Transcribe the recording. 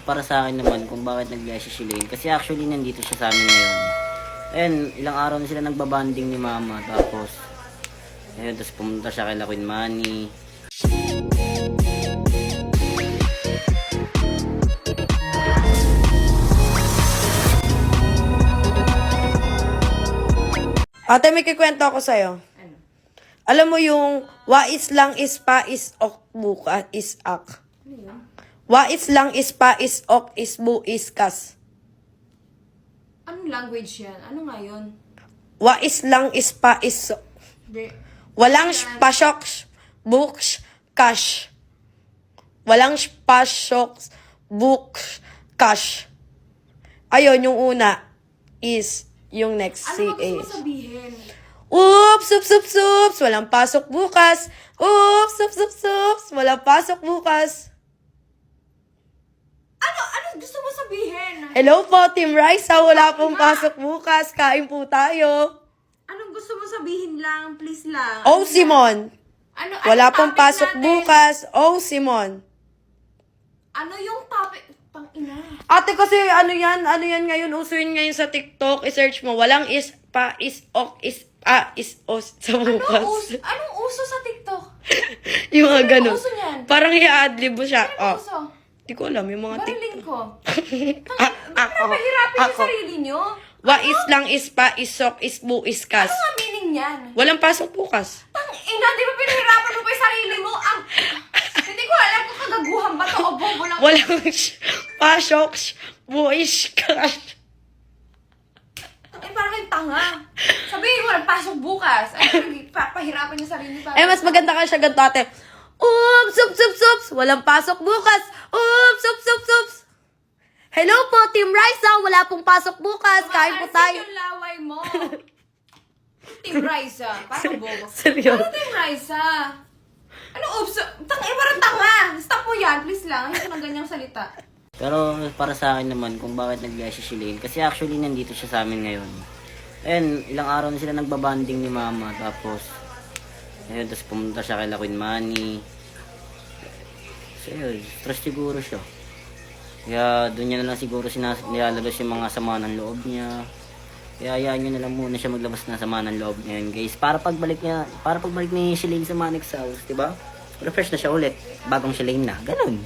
Para sa akin naman kung bakit nag-viaje si Lane. Kasi actually nandito siya sa amin ngayon. Ayun, ilang araw na sila nagbabanding ni mama. Tapos, ayun, tapos pumunta siya kay La Queen Manny. Ate, may kikwento ako sa'yo. Alam mo yung wais lang is pa is ok buka is ak. Wais lang is pa is ok is bu is kas. Anong language yan? Ano nga yun? Wais lang is pa is Hindi. walang pasok books cash. Walang pasok books cash. Ayun, yung una is yung next Ano ba gusto mo CH. sabihin? Oops, oops, oops, oops. Walang pasok bukas. Oops, oops, oops, oops. Walang pasok bukas. Ano gusto mo sabihin? Hello po, Team Raisa. Wala pong pasok bukas. Kain po tayo. Anong gusto mo sabihin lang? Please lang. Oh, Simon. Ano, Wala anong pong topic pasok natin? bukas. Oh, Simon. Ano yung topic? Pang-ina. Ate, kasi ano yan ngayon, uso yun ngayon sa TikTok. I-search mo. Walang is, pa, is, ok, is, is, os sa bukas. Anong uso sa TikTok? Yung mga Ano ganun. uso niyan? Parang i-adlib mo siya. Ano Oh. uso? Di ko alam, yung mga Barilin TikTok. ko. Ako. Pahirapin yung Ako. sarili nyo. Wais lang is pa, is, sok, is, bu, is, kas. Ano nga meaning yan? Walang pasok bukas. Tang-ina, di ba pinahirapan mo pa yung sarili mo? Hindi ko alam kung kagaguhan ba to o bobo lang. Walang pasok, buis, kas. Parang kayong tanga. Sabihin mo, pasok bukas. Pahirapan yung sarili para. Eh, mas maganda ka siya ganito, ate. Oops, oops, oops, oops. Walang pasok bukas. Oops, oops, oops, oops. Hello po, Team Raisa. Wala pong pasok bukas. Kain po tayo. yung laway mo. Team Raisa. Parang bobo. Seryoso. Ano Team Raisa? Ano, oops? Parang tanga. Stop mo yan, please lang. Ayoko ng ganyang salita. Pero para sa akin naman kung bakit nag-viaje si Lane. Kasi actually nandito siya sa amin ngayon. Ayun, ilang araw na sila nagbabanding ni mama. Tapos, ayun, tapos pumunta siya kay La Queen Manny. So yun, stress siguro siya. Kaya doon niya na lang siguro nilalabas yung mga sama ng loob niya. Kaya hayaan nyo na lang muna siya maglabas ng sama ng loob niya yun, guys. Para pagbalik ni Shalane sa Manix house, diba? Refresh na siya ulit. Bagong Shalane na. Ganun.